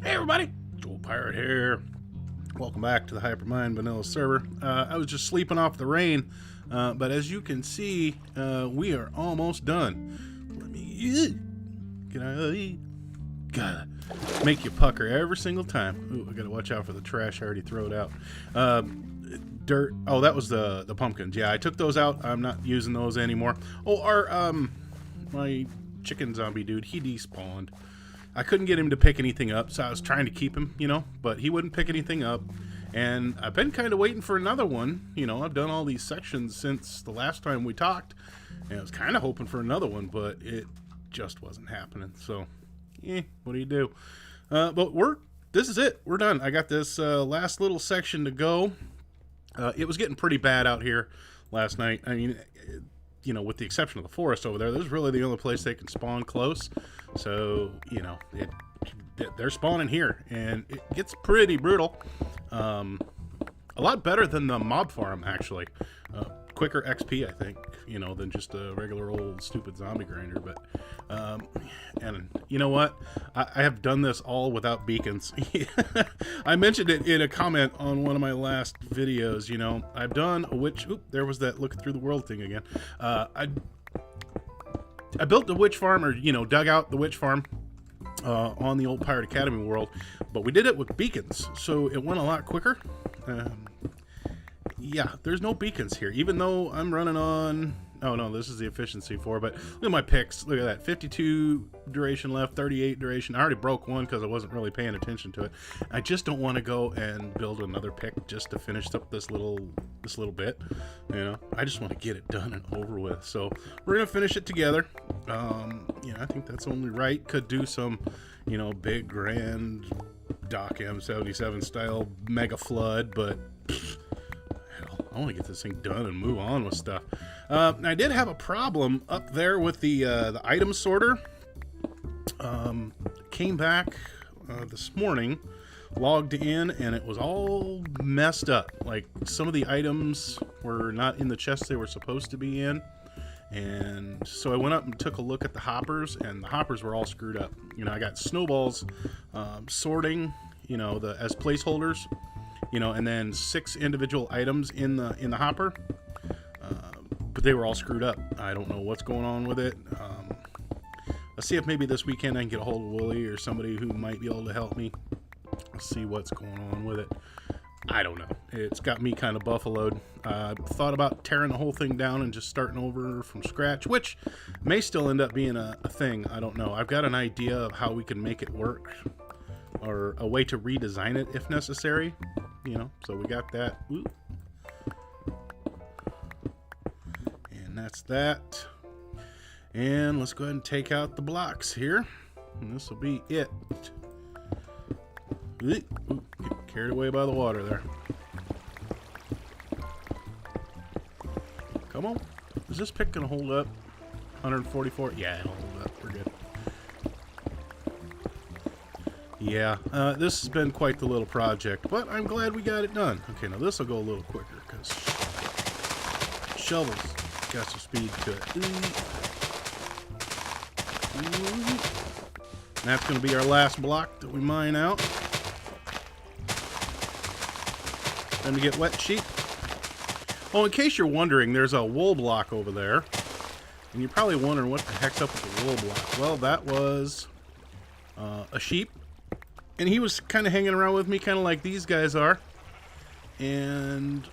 Hey everybody, Joel Pirate here. Welcome back to the Hypermine vanilla server. I was just sleeping off the rain, but as you can see, we are almost done. Let me gotta make you pucker every single time. Ooh, I gotta watch out for the trash. I already threw it out. Dirt. Oh, that was the pumpkins. Yeah, I took those out. I'm not using those anymore. Oh, my chicken zombie dude, he despawned. I couldn't get him to pick anything up, so I was trying to keep him, but he wouldn't pick anything up. And I've been kind of waiting for another one. I've done all these sections since the last time we talked, and I was kind of hoping for another one, but it just wasn't happening. So, what do you do? But this is it. We're done. I got this last little section to go. It was getting pretty bad out here last night. I mean, with the exception of the forest over there, this is really the only place they can spawn close. So, they're spawning here, and it gets pretty brutal. A lot better than the mob farm, actually. Quicker XP, I think, than just a regular old stupid zombie grinder. But, and you know what? I have done this all without beacons. I mentioned it in a comment on one of my last videos. I've done a witch. Oop, there was that look through the world thing again. I built the witch farm, or dug out the witch farm on the old Pirate Academy world, but we did it with beacons, so it went a lot quicker. Yeah, there's no beacons here, even though I'm running on... Oh no, this is the efficiency for, but look at my picks. Look at that, 52 duration left, 38 duration. I already broke one because I wasn't really paying attention to it. I just don't want to go and build another pick just to finish up this little bit. I just want to get it done and over with. So we're gonna finish it together. I think that's only right. Could do some, big grand Doc M77 style mega flood, but I want to get this thing done and move on with stuff. I did have a problem up there with the item sorter. Came back this morning, logged in, and it was all messed up. Like, some of the items were not in the chests they were supposed to be in. And so I went up and took a look at the hoppers, and the hoppers were all screwed up. I got snowballs sorting, as placeholders. And then 6 individual items in the hopper, but they were all screwed up. I don't know what's going on with it. Let's see if maybe this weekend I can get a hold of Willie or somebody who might be able to help me. Let's see what's going on with it. I don't know. It's got me kind of buffaloed. Thought about tearing the whole thing down and just starting over from scratch, which may still end up being a thing. I don't know. I've got an idea of how we can make it work, or a way to redesign it if necessary. So we got that. Ooh. And that's that. And let's go ahead and take out the blocks here. And this will be it. Ooh, get carried away by the water there. Come on. Is this pick gonna hold up? 144? Yeah, it'll hold up. We're good. Yeah, this has been quite the little project, but I'm glad we got it done. Okay, now this will go a little quicker, because shovel's got some speed to it. And that's going to be our last block that we mine out. Then we get wet sheep. Oh, in case you're wondering, there's a wool block over there. And you're probably wondering what the heck's up with the wool block. Well, that was a sheep. And he was kind of hanging around with me, kind of like these guys are. And,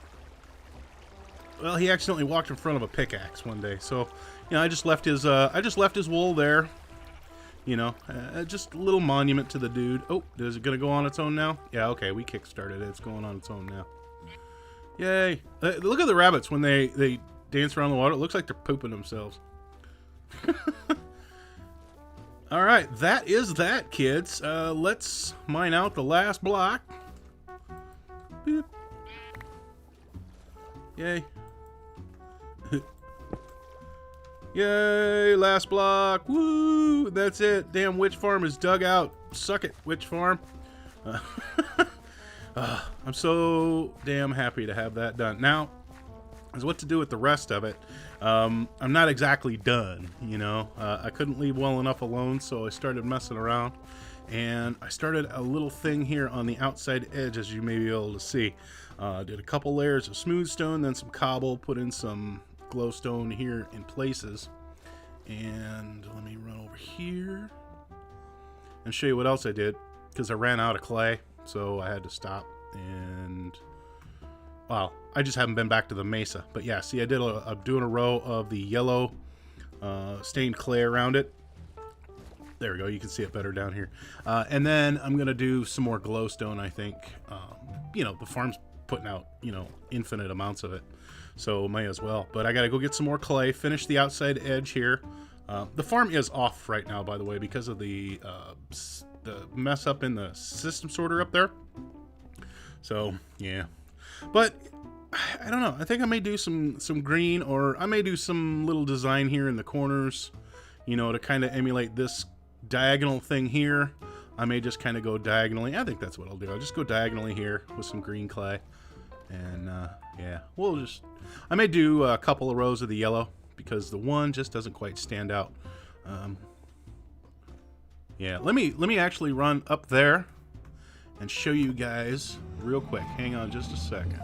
well, he accidentally walked in front of a pickaxe one day. So, I just left his wool there. Just a little monument to the dude. Oh, is it gonna go on its own now? Yeah, okay, we kickstarted it. It's going on its own now. Yay! Look at the rabbits when they dance around the water. It looks like they're pooping themselves. All right, that is that, kids. Let's mine out the last block. Beep. Yay. Yay, last block. Woo, that's it. Damn witch farm is dug out. Suck it, witch farm. I'm so damn happy to have that done. Now, is what to do with the rest of it. I'm not exactly done, you know. I couldn't leave well enough alone, so I started messing around. And I started a little thing here on the outside edge, as you may be able to see. Did a couple layers of smooth stone, then some cobble, put in some glowstone here in places. And let me run over here and show you what else I did, because I ran out of clay, so I had to stop. And well, I just haven't been back to the mesa. But yeah, see, I'm doing a row of the yellow stained clay around it. There we go. You can see it better down here. And then I'm going to do some more glowstone, I think. You know, the farm's putting out, you know, infinite amounts of it. So may as well. But I got to go get some more clay, finish the outside edge here. The farm is off right now, by the way, because of the mess up in the system sorter up there. So, yeah. But I don't know. I think I may do some green, or I may do some little design here in the corners, you know, to kind of emulate this diagonal thing here. I may just kind of go diagonally. I think that's what I'll do. I'll just go diagonally here with some green clay. And, yeah, I may do a couple of rows of the yellow, because the one just doesn't quite stand out. Yeah, let me actually run up there and show you guys real quick. Hang on just a second.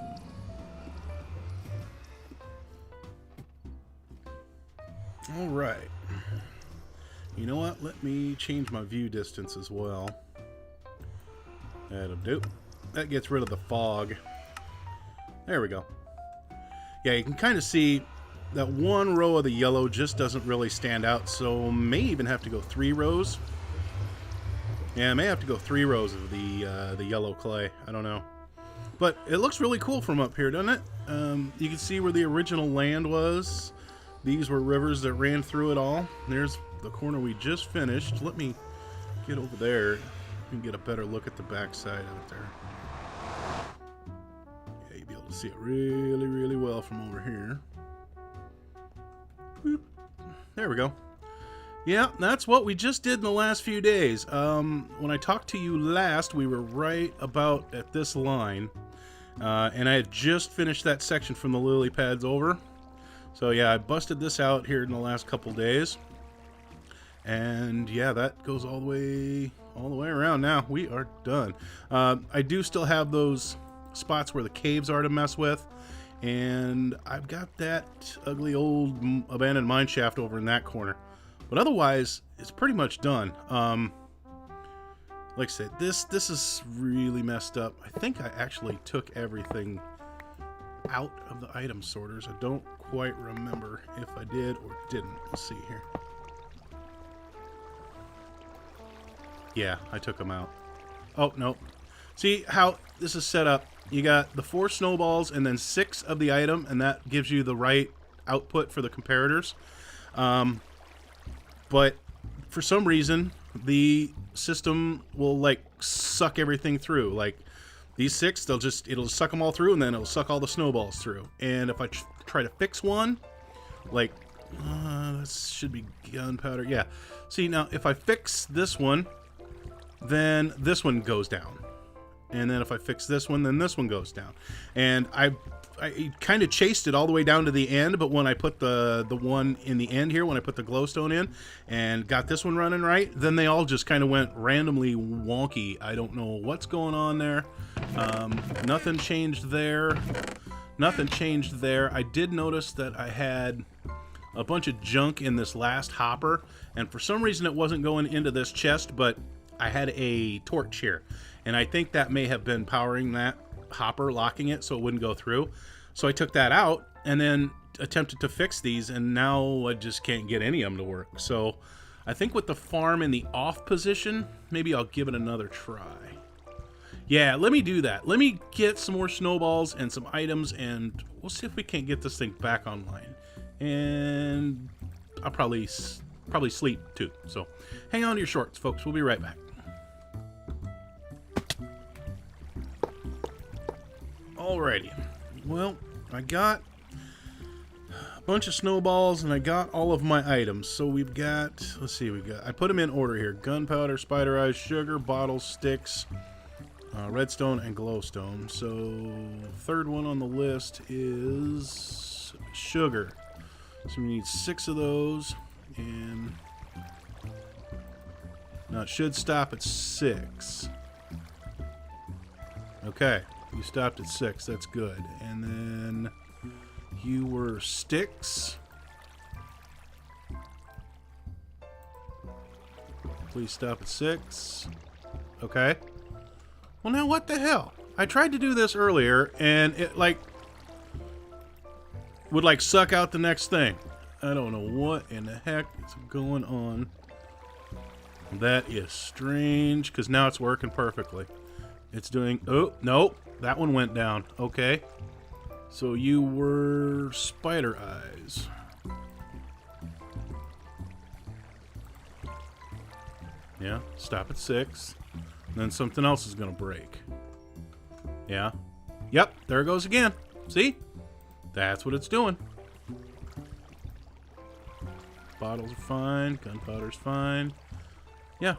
All right. You know what? Let me change my view distance as well. That'll do. That gets rid of the fog. There we go. Yeah, you can kind of see that one row of the yellow just doesn't really stand out, so may even have to go 3 rows. Yeah, I may have to go 3 rows of the yellow clay. I don't know. But it looks really cool from up here, doesn't it? You can see where the original land was. These were rivers that ran through it all. There's the corner we just finished. Let me get over there and get a better look at the backside of it there. Yeah, you'll be able to see it really, really well from over here. Boop. There we go. Yeah, that's what we just did in the last few days. When I talked to you last, we were right about at this line. And I had just finished that section from the lily pads over. So yeah, I busted this out here in the last couple days. And yeah, that goes all the way around now. We are done. I do still have those spots where the caves are to mess with. And I've got that ugly old abandoned mine shaft over in that corner. But otherwise, it's pretty much done. Like I said, this is really messed up. I think I actually took everything out of the item sorters. I don't quite remember if I did or didn't. Let's see here. Yeah, I took them out. Oh, no. See how this is set up? You got the 4 snowballs and then 6 of the item, and that gives you the right output for the comparators. But for some reason, the system will like suck everything through. Like these 6, it'll suck them all through, and then it'll suck all the snowballs through. And if I try to fix one, like this should be gunpowder. Yeah. See, now if I fix this one, then this one goes down. And then if I fix this one, then this one goes down. And I kind of chased it all the way down to the end, but when I put the one in the end here, when I put the glowstone in and got this one running right, then they all just kind of went randomly wonky. I don't know what's going on there. Nothing changed there. Nothing changed there. I did notice that I had a bunch of junk in this last hopper, and for some reason it wasn't going into this chest, but I had a torch here, and I think that may have been powering that hopper, locking it so it wouldn't go through. So I took that out and then attempted to fix these, and now I just can't get any of them to work. So I think with the farm in the off position, maybe I'll give it another try. Yeah, let me do that. Let me get some more snowballs and some items, and we'll see if we can't get this thing back online. And I'll probably sleep too. So hang on to your shorts, folks. We'll be right back. Alrighty. Well, I got a bunch of snowballs and I got all of my items. So we've got, I put them in order here. Gunpowder, spider eyes, sugar, bottles, sticks, Redstone and glowstone. So third one on the list is sugar. So we need 6 of those, and now it should stop at 6. Okay, you stopped at 6. That's good. And then you were sticks. Please stop at 6. Okay. Well, now what the hell? I tried to do this earlier, and it, like, would, like, suck out the next thing. I don't know what in the heck is going on. That is strange, because now it's working perfectly. It's doing... Oh, no. That one went down. Okay. So you were spider eyes. Yeah, stop at 6. Then something else is going to break. Yeah. Yep, there it goes again. See? That's what it's doing. Bottles are fine. Gunpowder's fine. Yeah.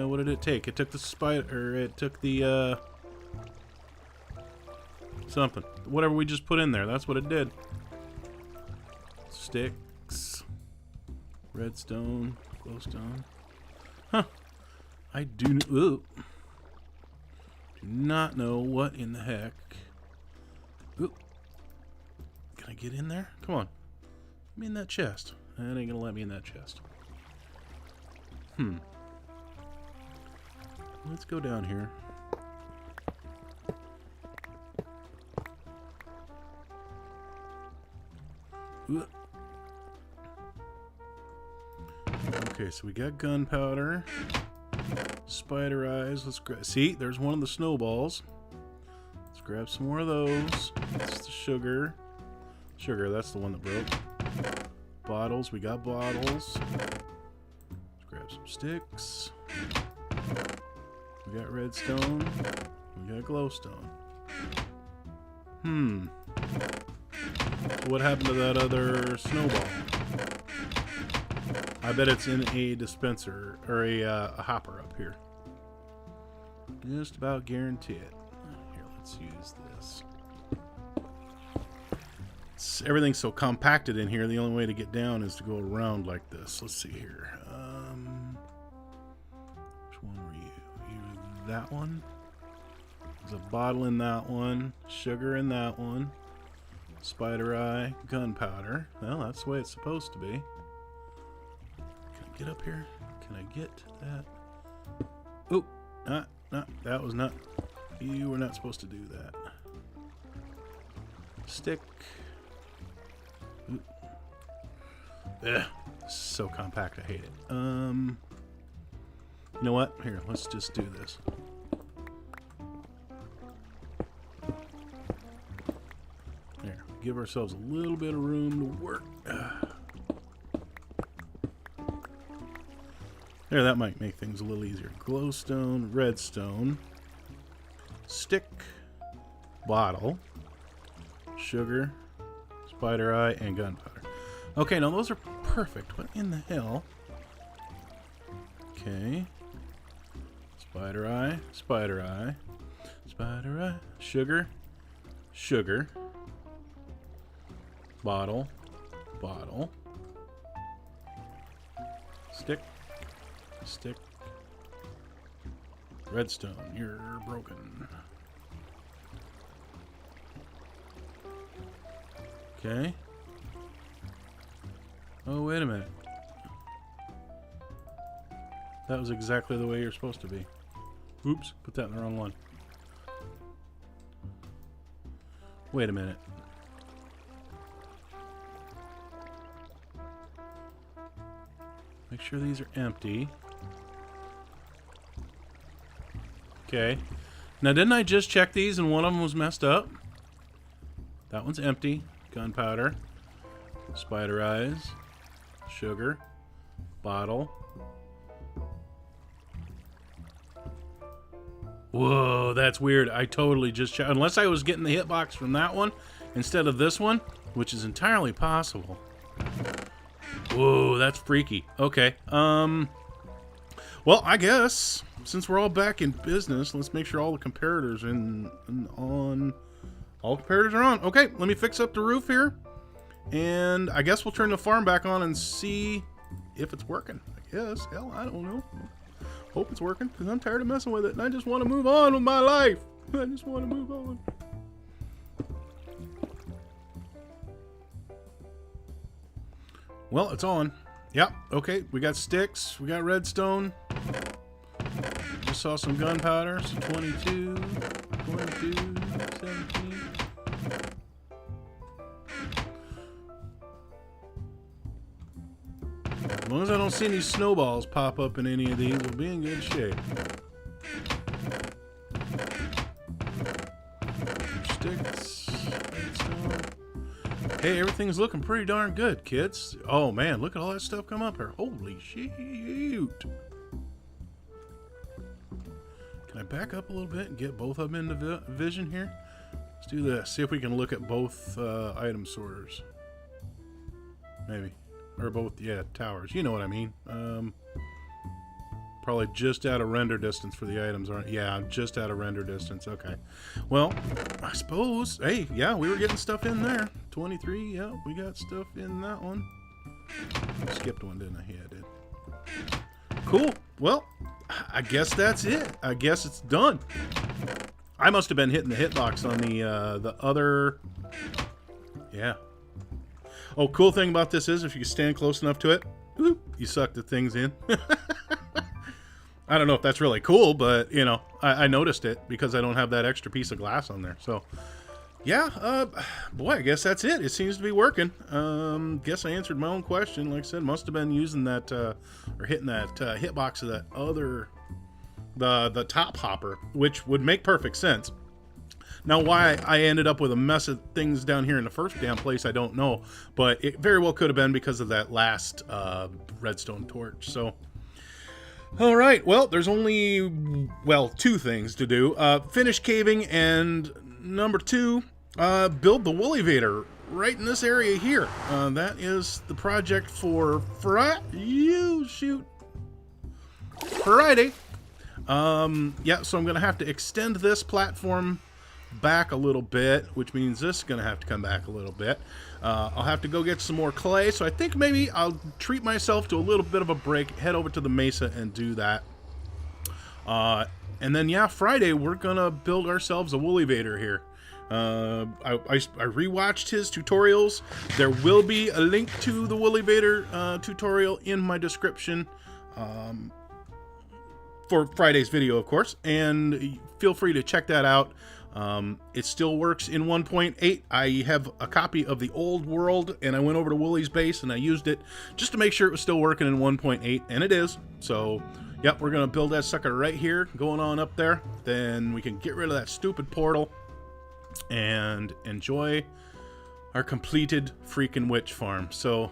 What did it take? It took the spider... Or it took the... something. Whatever we just put in there. That's what it did. Sticks. Redstone. Glowstone. Huh. I do not know what in the heck. Ooh. Can I get in there? Come on. Let me in that chest. That ain't gonna let me in that chest. Let's go down here. Ooh. Okay, so we got gunpowder. Spider eyes. Let's grab. See, there's one of the snowballs. Let's grab some more of those. That's the sugar. Sugar, that's the one that broke. Bottles. We got bottles. Let's grab some sticks. We got redstone. We got glowstone. So what happened to that other snowball? I bet it's in a dispenser, or a hopper up here. Just about guarantee it. Here, let's use this. Everything's so compacted in here, the only way to get down is to go around like this. Let's see here. Which one were you? You were that one? There's a bottle in that one. Sugar in that one. Spider eye. Gunpowder. Well, that's the way it's supposed to be. Get up here. Can I get that? Oh, that was not. You were not supposed to do that. Stick. Ooh. Ugh, so compact. I hate it. You know what? Here, let's just do this. There. Give ourselves a little bit of room to work. There, that might make things a little easier. Glowstone, redstone, stick, bottle, sugar, spider eye, and gunpowder. Okay, now those are perfect. What in the hell? Okay. Spider eye, spider eye, spider eye, sugar, sugar, bottle, bottle, stick, stick, redstone, you're broken. Okay. Oh, wait a minute. That was exactly the way you're supposed to be. Oops, put that in the wrong one. Wait a minute. Make sure these are empty. Okay. Now, didn't I just check these and one of them was messed up? That one's empty. Gunpowder. Spider eyes. Sugar. Bottle. Whoa, that's weird. I totally just checked. Unless I was getting the hitbox from that one instead of this one, which is entirely possible. Whoa, that's freaky. Okay. Well, I guess since we're all back in business, let's make sure all the comparators on. All comparators are on. Okay, let me fix up the roof here. And I guess we'll turn the farm back on and see if it's working. I guess. Hell, I don't know. Hope it's working, because I'm tired of messing with it. And I just want to move on with my life. I just want to move on. Well, it's on. Yep, okay. We got sticks. We got redstone. Just saw some gunpowder. So 22, 17. As long as I don't see any snowballs pop up in any of these, we'll be in good shape. Sticks. Redstone. Hey, everything's looking pretty darn good, kids. Oh man, look at all that stuff come up here. Holy shoot. Can I back up a little bit and get both of them into vision here? Let's do this. See if we can look at both item sorters. Maybe. Or both, yeah, towers. You know what I mean. Probably just out of render distance for the items, aren't? Yeah, just out of render distance. Okay. Well, I suppose. Hey, yeah, we were getting stuff in there. 23. Yeah, we got stuff in that one. Skipped one, didn't I? Yeah, I did. Cool. Well, I guess that's it. I guess it's done. I must have been hitting the hitbox on the other. Yeah. Oh, cool thing about this is if you stand close enough to it, whoop, you suck the things in. I don't know if that's really cool, but, you know, I noticed it because I don't have that extra piece of glass on there. So, yeah, boy, I guess that's it. It seems to be working. Guess I answered my own question. Like I said, must have been using that, or hitting that hitbox of that other, the top hopper, which would make perfect sense. Now, why I ended up with a mess of things down here in the first damn place, I don't know. But it very well could have been because of that last redstone torch. So, all right. Well, there's only, well, two things to do. Finish caving, and number two, build the Woollyvator right in this area here. That is the project for Friday. Yeah, so I'm going to have to extend this platform back a little bit, which means this is going to have to come back a little bit. I'll have to go get some more clay, so I think maybe I'll treat myself to a little bit of a break, head over to the mesa and do that. And then, yeah, Friday, we're going to build ourselves a Woollyvator here. I rewatched his tutorials. There will be a link to the Woollyvator tutorial in my description for Friday's video, of course, and feel free to check that out. It still works in 1.8. I have a copy of the old world, and I went over to Wooly's base and I used it just to make sure it was still working in 1.8, and it is. So, yep, we're going to build that sucker right here, going on up there. Then we can get rid of that stupid portal and enjoy our completed freaking witch farm. So,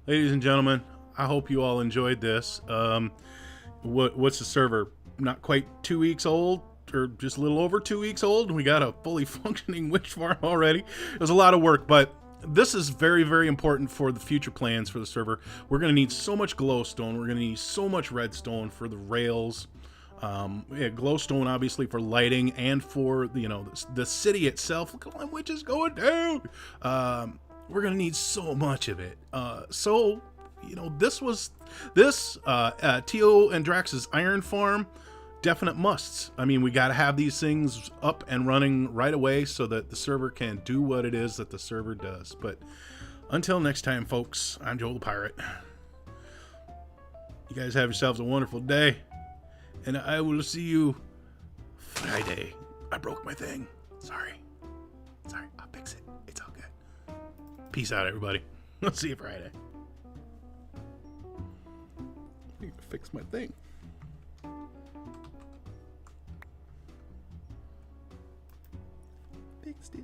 ladies and gentlemen, I hope you all enjoyed this. What's the server? Not quite 2 weeks old, or just a little over 2 weeks old, and we got a fully functioning witch farm already. It was a lot of work, but this is very, very important for the future plans for the server. We're going to need so much glowstone. We're going to need so much redstone for the rails. Yeah, glowstone obviously for lighting and for the city itself. Look at all the witches going down. We're going to need so much of it. So, this Tio and Drax's iron farm. Definite musts. I mean, we got to have these things up and running right away so that the server can do what it is that the server does. But until next time, folks, I'm Joel the Pirate. You guys have yourselves a wonderful day, and I will see you Friday. I broke my thing. Sorry, I'll fix it. It's all good. Peace out, everybody. I'll see you Friday. I need to fix my thing. Fixed it.